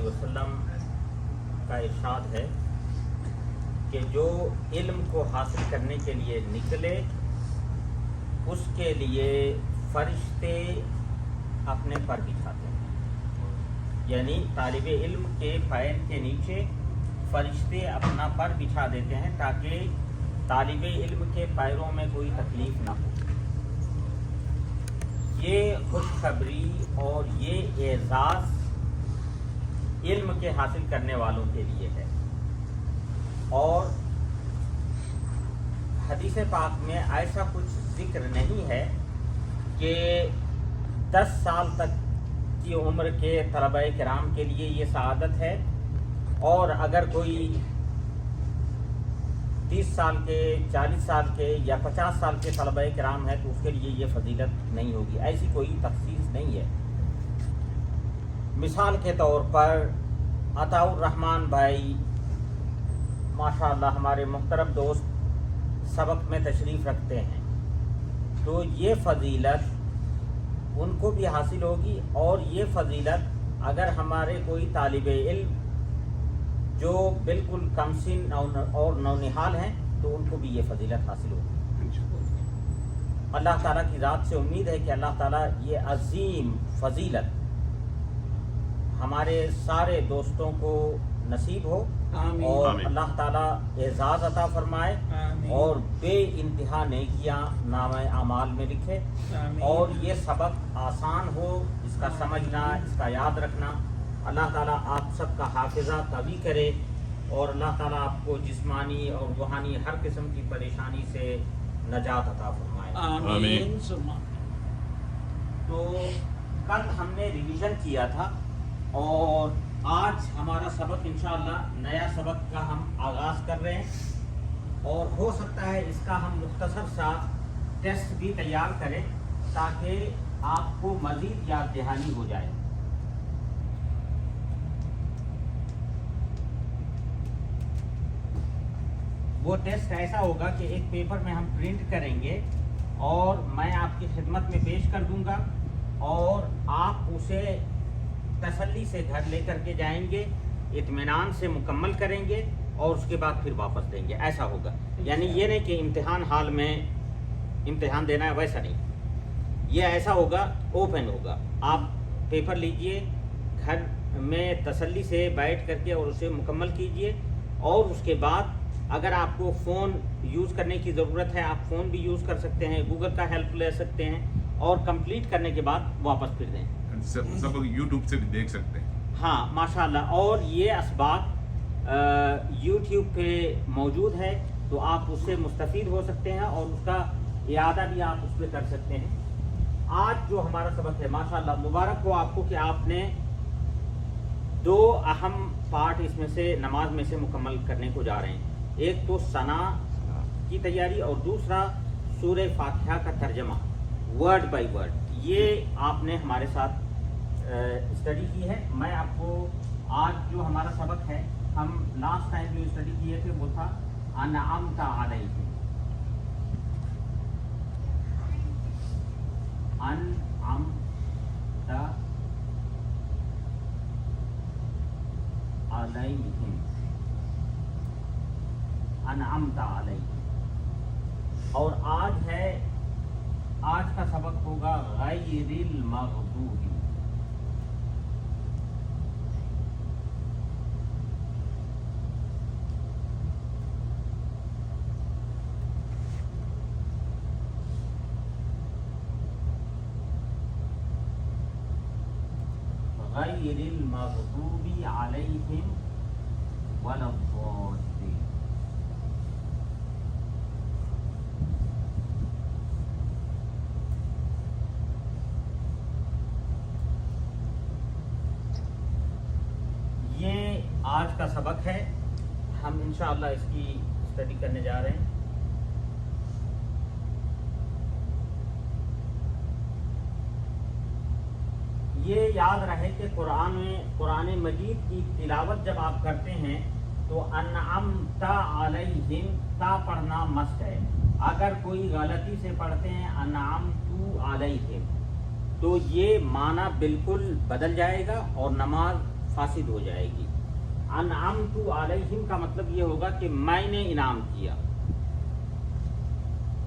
علیہ وسلم کا ارشاد ہے کہ جو علم کو حاصل کرنے کے لیے نکلے اس کے لیے فرشتے اپنے پر بچھاتے ہیں، یعنی طالب علم کے پیر کے نیچے فرشتے اپنا پر بچھا دیتے ہیں تاکہ طالب علم کے پیروں میں کوئی تکلیف نہ ہو۔ یہ خوشخبری اور یہ اعزاز علم کے حاصل کرنے والوں کے لیے ہے۔ اور حدیث پاک میں ایسا کچھ ذکر نہیں ہے کہ 10 سال تک کی عمر کے طلبہ کرام کے لیے یہ سعادت ہے، اور اگر کوئی 30 سال کے، 40 سال کے یا 50 سال کے طلبہ کرام ہے تو اس کے لیے یہ فضیلت نہیں ہوگی۔ ایسی کوئی تخصیص نہیں ہے۔ مثال کے طور پر عطاء الرحمن بھائی ماشاءاللہ ہمارے محترم دوست سبق میں تشریف رکھتے ہیں، تو یہ فضیلت ان کو بھی حاصل ہوگی، اور یہ فضیلت اگر ہمارے کوئی طالب علم جو بالکل کم سن اور نونہال ہیں تو ان کو بھی یہ فضیلت حاصل ہوگی۔ اللہ تعالیٰ کی ذات سے امید ہے کہ اللہ تعالیٰ یہ عظیم فضیلت ہمارے سارے دوستوں کو نصیب ہو، آمین، اور آمین۔ اللہ تعالیٰ اعزاز عطا فرمائے، آمین، اور بے انتہا نیکیاں نامہ اعمال میں لکھے، آمین، اور یہ سبق آسان ہو، اس کا سمجھنا، اس کا یاد رکھنا۔ اللہ تعالیٰ آپ سب کا حافظہ قوی کرے، اور اللہ تعالیٰ آپ کو جسمانی اور روحانی ہر قسم کی پریشانی سے نجات عطا فرمائے۔ آمین، آمین۔ ثم آمین۔ تو کل ہم نے ریویژن کیا تھا، اور آج ہمارا سبق انشاءاللہ نیا سبق کا ہم آغاز کر رہے ہیں، اور ہو سکتا ہے اس کا ہم مختصر سا ٹیسٹ بھی تیار کریں تاکہ آپ کو مزید یاد دہانی ہو جائے۔ وہ ٹیسٹ ایسا ہوگا کہ ایک پیپر میں ہم پرنٹ کریں گے اور میں آپ کی خدمت میں پیش کر دوں گا، اور آپ اسے تسلی سے گھر لے کر کے جائیں گے، اطمینان سے مکمل کریں گے، اور اس کے بعد پھر واپس دیں گے۔ ایسا ہوگا، یعنی یہ نہیں کہ امتحان ہال میں امتحان دینا ہے، ویسا نہیں، یہ ایسا ہوگا، اوپن ہوگا۔ آپ پیپر لیجئے، گھر میں تسلی سے بیٹھ کر کے اور اسے مکمل کیجئے، اور اس کے بعد اگر آپ کو فون یوز کرنے کی ضرورت ہے آپ فون بھی یوز کر سکتے ہیں، گوگل کا ہیلپ لے سکتے ہیں، اور کمپلیٹ کرنے کے بعد واپس پھر دیں۔ سب یوٹیوب سے بھی دیکھ سکتے ہیں۔ ہاں ماشاءاللہ، اور یہ اسباق یوٹیوب پہ موجود ہے، تو آپ اس سے مستفید ہو سکتے ہیں، اور اس کا اعادہ بھی آپ اس پہ کر سکتے ہیں۔ آج جو ہمارا سبق ہے ماشاءاللہ مبارک ہو آپ کو کہ آپ نے 2 اہم پارٹ اس میں سے نماز میں سے مکمل کرنے کو جا رہے ہیں۔ ایک تو ثنا کی تیاری، اور دوسرا سورہ فاتحہ کا ترجمہ ورڈ بائی ورڈ۔ یہ آپ نے ہمارے ساتھ اسٹڈی کی ہے۔ میں آپ کو آج جو ہمارا سبق ہے، ہم لاسٹ ٹائم جو اسٹڈی کیے تھے وہ تھا انعمت علیہم، انعمت علیہم، انعمت علیہم، اور آج ہے، آج کا سبق ہوگا غیر المغضوب۔ غیر المغضوب علیہم ولا الضالین۔ یہ آج کا سبق ہے، ہم انشاءاللہ اس کی اسٹڈی کرنے جا رہے ہیں۔ یہ یاد رہے کہ قرآن مجید کی تلاوت جب آپ کرتے ہیں تو انعمت علیہم تا پڑھنا مست ہے۔ اگر کوئی غلطی سے پڑھتے ہیں انعمت علیہم تو یہ معنی بالکل بدل جائے گا اور نماز फासिद हो जाएगी। अनअमतु अलैहिम का मतलब ये होगा कि मैंने इनाम किया,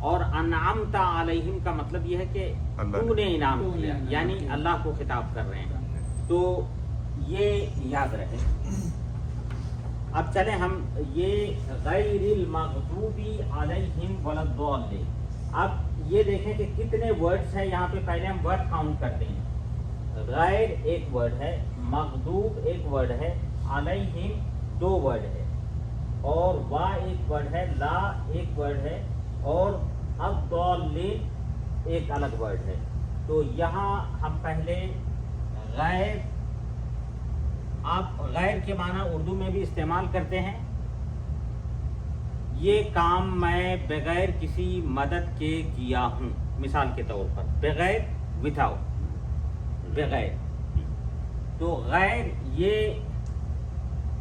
और अनअमता अलैहिम का मतलब ये है कि तूने इनाम किया, यानी अल्लाह को खिताब कर रहे हैं। तो ये याद रहे। अब चले हम ये गैरिल मग़दूबी अलैहिम वलद्दाल्लीन। अब ये देखें कि कितने वर्ड्स हैं यहाँ पे। पहले हम वर्ड काउंट करते हैं। गैर एक वर्ड है, मग़दूब एक वर्ड है, अलैहिम 2 वर्ड है, और वा एक वर्ड है, ला एक वर्ड है, और अद्दाल्लीन एक अलग वर्ड है। तो यहाँ हम पहले गैर, आप गैर के माना उर्दू में भी इस्तेमाल करते हैं। ये काम मैं बगैर किसी मदद के किया हूँ, मिसाल के तौर पर बगैर, विदाउट, बगैर। तो गैर, ये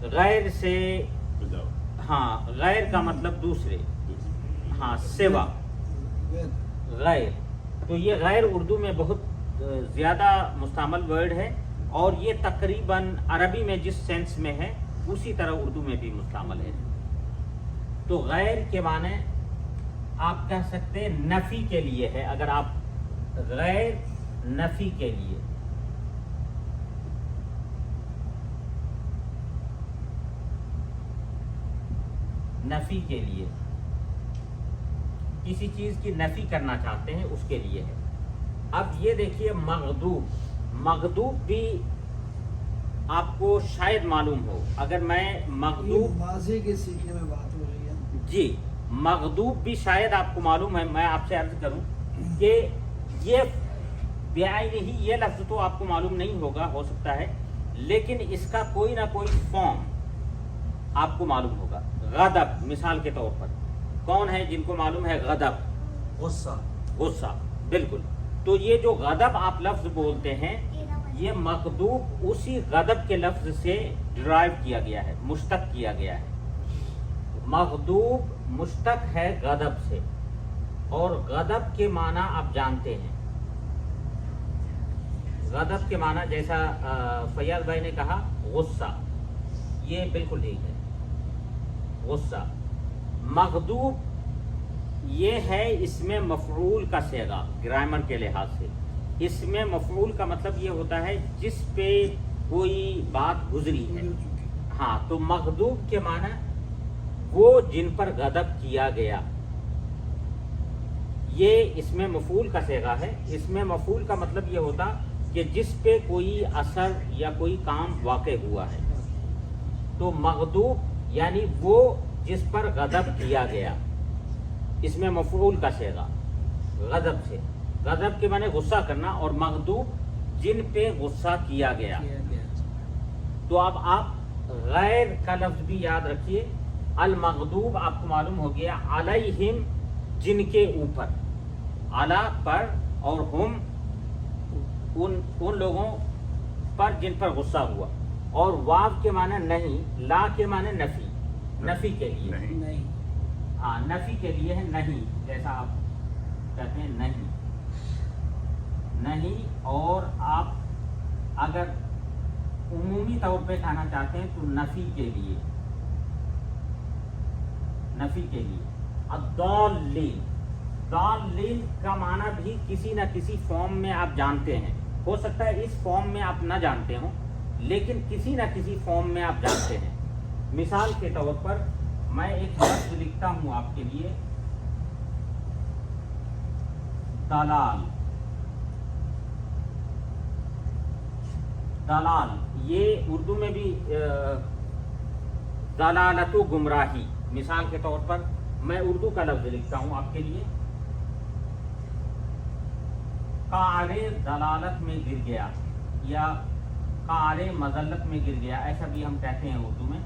गैर से, हाँ, गैर का मतलब दूसरे, हाँ, सिवा, गैर। तो ये गैर उर्दू में बहुत ज़्यादा मुस्तअमल वर्ड है, और ये तकरीबन अरबी में जिस सेंस में है उसी तरह उर्दू में भी मुस्तअमल है। तो गैर के माने आप कह सकते हैं नफ़ी के लिए है। अगर आप गैर नफ़ी के लिए, नफ़ी के लिए, किसी चीज़ की नफ़ी करना चाहते हैं उसके लिए है। अब ये देखिए मग़दूब, मग़दूब भी आपको शायद मालूम हो। अगर मैं मग़दूब, माज़ी के सीखने में बात हो रही है जी, मग़दूब भी शायद आपको मालूम है। मैं आपसे अर्ज करूं कि ये बेआईन ही, ये लफ्ज़ तो आपको मालूम नहीं होगा, हो सकता है, लेकिन इसका कोई ना कोई फॉर्म आपको मालूम होगा। गदब, मिसाल के तौर पर, कौन है जिनको मालूम है गदब? गुस्सा, गुस्सा, बिल्कुल। तो ये जो गदब आप लफ्ज़ बोलते हैं, ये मग़दूब उसी गदब के लफ्ज़ से डिराइव किया गया है, मुश्तक किया गया है। मग़दूब मुश्तक है गदब से, और गदब के माना आप जानते हैं। गदब के माना जैसा फैयाज भाई ने कहा गुस्सा, ये बिल्कुल ठीक है, गुस्सा। मग़दूब ये है इसमें मफ़ऊल का सेगा, ग्रामर के लिहाज से। इसमें मफ़ऊल का मतलब ये होता है जिस पे कोई बात गुजरी है। हाँ, तो मग़दूब के माना वो जिन पर गदब किया गया, ये इसमें मफ़ऊल का सेगा है। इसमें मफ़ऊल का मतलब ये होता कि जिस पे कोई असर या कोई काम वाक़े हुआ है। तो मग़दूब यानी वो जिस पर गदब किया गया, इसमें मफ़ऊल का सेगा गदब से। गदब के माने गुस्सा करना, और मग़दूब जिन पे गुस्सा किया गया। तो अब आप गैर का लफ्ज़ भी याद रखिए। अल मग़दूब आपको मालूम हो गया, अलैहिम जिनके ऊपर, अला पर, और हम उन लोगों पर जिन पर गुस्सा हुआ। और वाव के माने नहीं, ला के माने नफ़ी, नफ़ी के लिए नहीं, हाँ, नफ़ी के लिए है नहीं, जैसा आप कहते हैं नहीं, नहीं। और आप अगर उमूमी तौर पे कहना चाहते हैं तो नफ़ी के लिए, नफ़ी के लिए। अद्दाल्लीन, दाल्लीन का माना भी किसी न किसी फॉर्म में आप जानते हैं। हो सकता है इस फॉर्म में आप ना जानते हो, लेकिन किसी न किसी फॉर्म में आप जानते हैं। मिसाल के तौर पर मैं एक लफ्ज़ लिखता हूँ आपके लिए, दलाल। दलाल ये उर्दू में भी दलालतु गुमराही। मिसाल के तौर पर मैं उर्दू का लफ्ज़ लिखता हूँ आपके लिए, कारे दलालत में गिर गया, या कारे मज़ल्लत में गिर गया, ऐसा भी हम कहते हैं उर्दू में,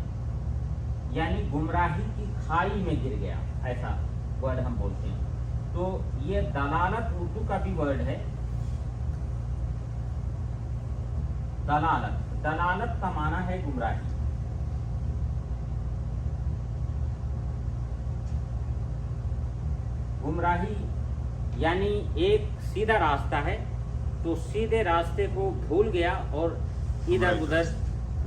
यानी गुमराही की खाई में गिर गया, ऐसा वर्ड हम बोलते हैं। तो ये दलालत उर्दू का भी वर्ड है, दलालत। दलालत का माना है गुमराही। गुमराही यानी एक सीधा रास्ता है, तो सीधे रास्ते को भूल गया और इधर उधर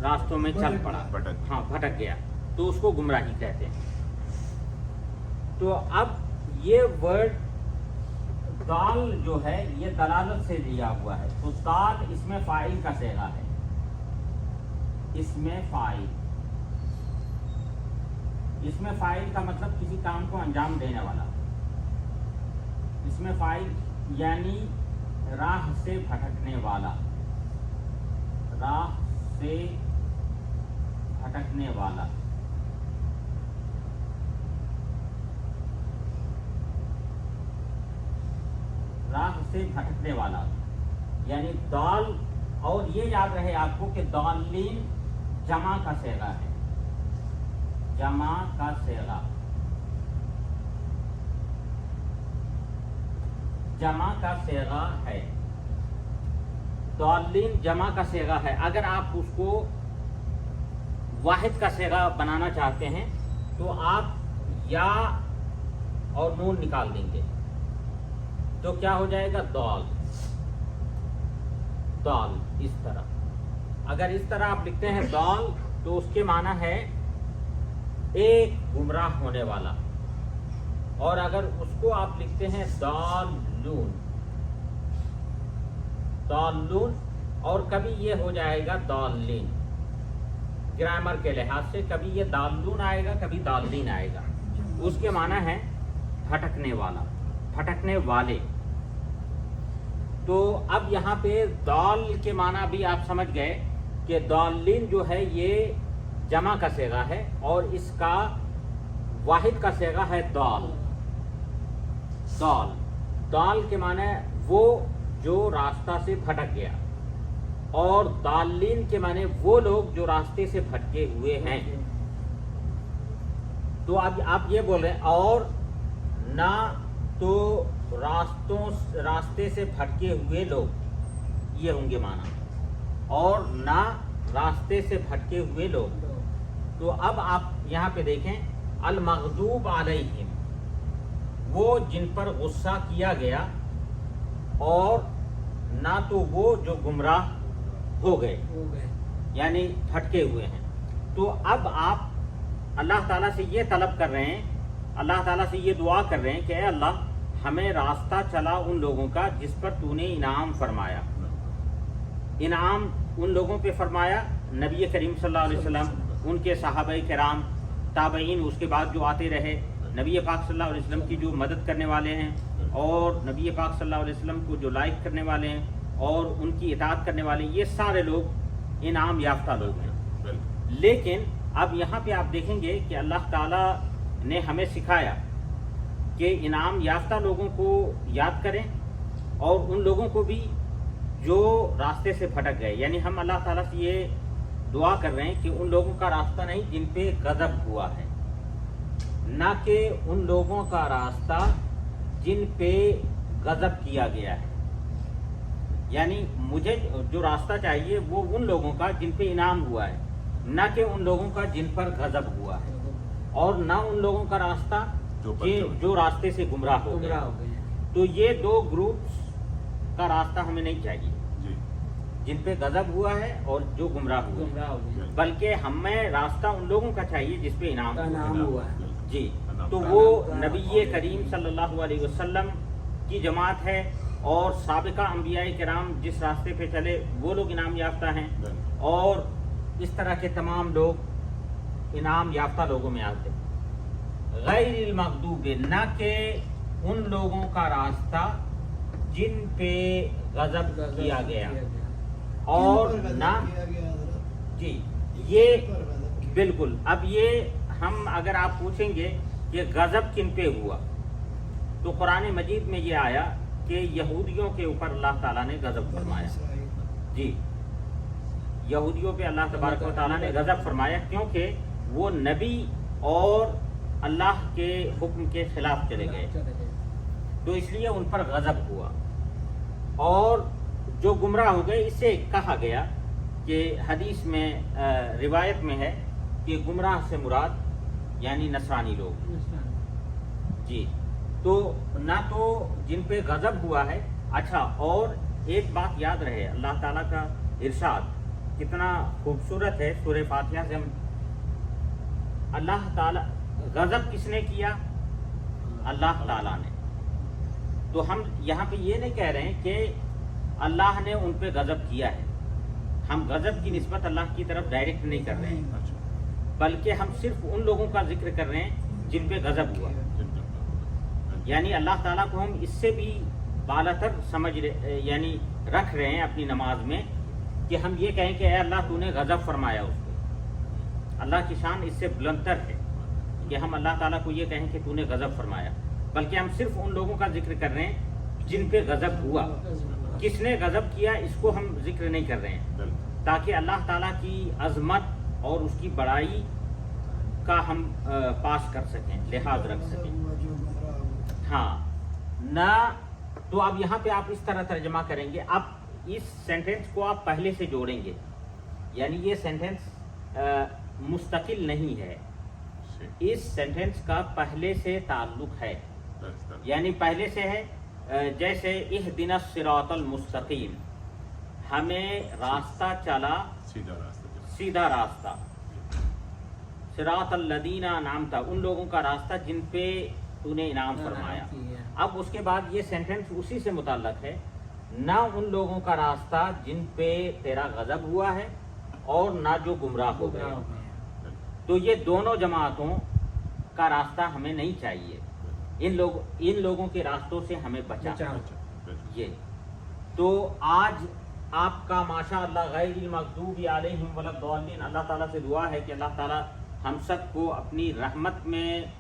रास्तों में चल पड़ा, भटक। हाँ भटक गया, तो उसको गुमराही कहते हैं। तो अब ये वर्ड दाल जो है ये दलालत से लिया हुआ है, तो दाल इसमें फाइल का सेगा है, इसमें फाइल का मतलब किसी काम को अंजाम देने वाला, इसमें फाइल यानी राह से भटकने वाला, राह से भटकने वाला। राह से भटकने वाला यानी दाल, और ये याद रहे आपको कि दालीन जमा का सेगा है, जमा का सेगा, जमा का सेगा है, दालीन जमा का सेगा है। अगर आप उसको वाहिद का सेगा बनाना चाहते हैं तो आप या और नून निकाल देंगे, तो क्या हो जाएगा दाल, दाल इस तरह। अगर इस तरह आप लिखते हैं दाल तो उसके माना है एक गुमराह होने वाला, और अगर उसको आप लिखते हैं दालून, दालून, और कभी ये हो जाएगा दालीन, ग्रामर के लिहाज से कभी ये दालून आएगा कभी दालीन आएगा, उसके माना है भटकने वाला, भटकने वाले। तो अब यहाँ पे दाल के माना भी आप समझ गए कि दालीन जो है ये जमा का सेगा है और इसका वाहिद का सेगा है दाल, दाल, दाल के माने वो जो रास्ता से भटक गया, और दालीन के माने वो लोग जो रास्ते से भटके हुए हैं। तो अब आप ये बोल रहे हैं और ना तो रास्ते से भटके हुए लोग, ये होंगे माना, और ना रास्ते से भटके हुए लोग। तो अब आप यहाँ पे देखें अल मग़दूब अलैहिम, वो जिन पर गुस्सा किया गया, और ना तो वो जो गुमराह हो गए यानी भटके हुए हैं। तो अब आप अल्लाह ताला से ये तलब कर रहे हैं, अल्लाह ताला से ये दुआ कर रहे हैं कि अल्लाह हमें रास्ता चला उन लोगों का जिस पर तूने इनाम फरमाया। इनाम उन लोगों पे फरमाया, नबी करीम सल्लल्लाहु अलैहि वसल्लम, उनके सहाबाए किराम, ताबईन, उसके बाद जो आते रहे, नबी पाक सल्लल्लाहु अलैहि वसल्लम की जो मदद करने वाले हैं, और नबी पाक सल्लल्लाहु अलैहि वसल्लम को जो लाइक करने वाले हैं और उनकी इताअत करने वाले, ये सारे लोग इनाम याफ्ता लोग हैं। लेकिन अब यहाँ पे आप देखेंगे कि अल्लाह ताला ने हमें सिखाया कि इनाम याफ्ता लोगों को याद करें, और उन लोगों को भी जो रास्ते से भटक गए। यानी हम अल्लाह ताला से ये दुआ कर रहे हैं कि उन लोगों का रास्ता नहीं जिन पे गज़ब हुआ है, ना कि उन लोगों का रास्ता जिन पे गज़ब किया गया है। यानी मुझे जो रास्ता चाहिए वो उन लोगों का जिन पे इनाम हुआ है, ना कि उन लोगों का जिन पर गज़ब हुआ है, और ना उन लोगों का रास्ता जो रास्ते से गुमराह हो गए। तो ये दो ग्रुप्स का रास्ता हमें नहीं चाहिए, जिन पे गज़ब हुआ है और जो गुमराह हुए, बल्कि हमें रास्ता उन लोगों का चाहिए जिस पे इनाम हुआ है। जी, तो वो नबी करीम सल्लल्लाहु अलैहि वसल्लम की जमात है, और साबिका अंबियाए किराम जिस रास्ते पे चले वो लोग इनाम याफ्ता हैं, और इस तरह के तमाम लोग इनाम याफ्ता लोगों में आते हैं। गैरिल मग़दूब, ना के उन लोगों का रास्ता जिन पे गज़ब किया गया, और ना जी ये बिल्कुल। अब ये हम अगर आप पूछेंगे कि गज़ब किन पे हुआ, तो कुरान मजीद में ये आया कि यहूदियों के ऊपर अल्लाह ताला ने गज़ब फरमाया। जी, यहूदियों पे अल्लाह तबारक व तआला ने गज़ब फरमाया, क्योंकि वो नबी और अल्लाह के हुक्म के खिलाफ चले गए, तो इसलिए उन पर गज़ब हुआ। और जो गुमराह हो गए, इससे कहा गया कि हदीस में रिवायत में है कि गुमराह से मुराद यानी नसरानी लोग। जी, तो ना तो जिन पे गज़ब हुआ है। अच्छा, और एक बात याद रहे, अल्लाह ताला का इरशाद कितना खूबसूरत है सूरह फातिहा से हम अल्लाह ताला गजब किसने किया अल्लाह ताला ने तो हम यहाँ पे ये नहीं कह रहे हैं कि अल्लाह ने उन पे गजब किया है हम गजब की निस्बत अल्लाह की तरफ डायरेक्ट नहीं कर रहे हैं अच्छा बल्कि हम सिर्फ उन लोगों का जिक्र कर रहे हैं जिन पे गजब हुआ यानी अल्लाह ताला को हम इससे भी बालातर समझ यानी रख रहे हैं अपनी नमाज में कि हम ये कहें कि अल्लाह तूने गजब फरमाया उसको अल्लाह की शान इससे बुलंदतर है कि हम अल्लाह ताला को ये कहें कि तूने गजब फरमाया बल्कि हम सिर्फ उन लोगों का जिक्र कर रहे हैं जिन पे गजब हुआ किसने गजब किया इसको हम जिक्र नहीं कर रहे हैं ताकि अल्लाह ताला की अजमत और उसकी बड़ाई का हम पास कर सकें लिहाज रख सकें हाँ ना तो अब यहाँ पे आप इस तरह तर्जमा करेंगे अब इस सेंटेंस को आप पहले से जोड़ेंगे यानी ये सेंटेंस मुस्तकिल नहीं है इस सेंटेंस का पहले से ताल्लुक है यानी पहले से है जैसे इहदिना सिरातल मुस्तकीम हमें रास्ता चला सीधा रास्ता सिरातल लदीना नाम था उन लोगों का रास्ता जिन पे तूने इनाम फरमाया अब उसके बाद ये सेंटेंस उसी से मुताल्लक है ना उन लोगों का रास्ता जिन पे तेरा गजब हुआ है और ना जो गुमराह हो गए तो ये दोनों जमातों का रास्ता हमें नहीं चाहिए इन लोगों के रास्तों से हमें बचा ये तो आज आपका माशाअल्लाह गैरिल मग़दूबि अलैहिम वलद्दाल्लीन अल्लाह ताला से दुआ है कि अल्लाह ताला हम सबको अपनी रहमत में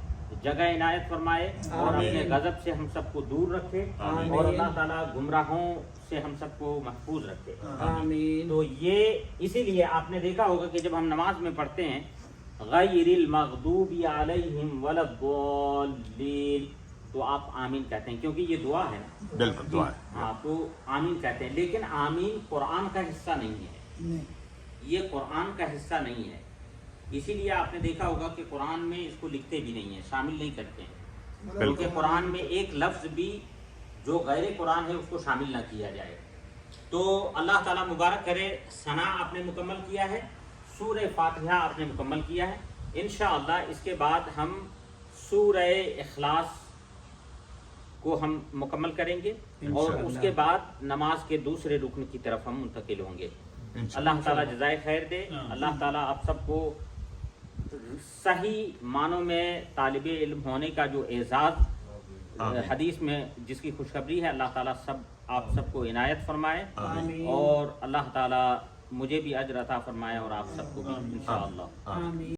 जगह इनायत फरमाए और अपने गजब से हम सबको दूर रखे और अल्लाह ताला गुमराहों से हम सबको महफूज रखे आमीन। तो ये इसीलिए आपने देखा होगा कि जब हम नमाज में पढ़ते हैं गैरिल मग़दूबि अलैहिम वलद्दाल्लीन तो आप आमीन कहते हैं क्योंकि ये दुआ है ना बिल्कुल दुआ है हाँ तो आमीन कहते हैं लेकिन आमीन कुरान का हिस्सा नहीं है ये कुरान का हिस्सा नहीं है इसीलिए आपने देखा होगा कि कुरान में इसको लिखते भी नहीं है शामिल नहीं करते हैं क्योंकि कुरान में एक लफ्ज भी जो गैर कुरान है उसको शामिल ना किया जाए तो अल्लाह ताला मुबारक करे सना आपने मुकम्मल किया है सूरह फातिहा आपने मुकम्मल किया है इंशाअल्लाह इसके बाद हम सूरह इखलास को हम मुकम्मल करेंगे और उसके बाद नमाज के दूसरे रुकन की तरफ हम मुंतकिल होंगे अल्लाह ताला जज़ाए खैर दे अल्लाह ताला आप सबको सही मानों में तालिबे इल्म होने का जो एजाज़ हदीस में जिसकी खुशखबरी है अल्लाह ताला सब आप सबको इनायत फरमाए और अल्लाह ताला मुझे भी अजर अता फरमाए और आप सबको भी इंशाअल्लाह।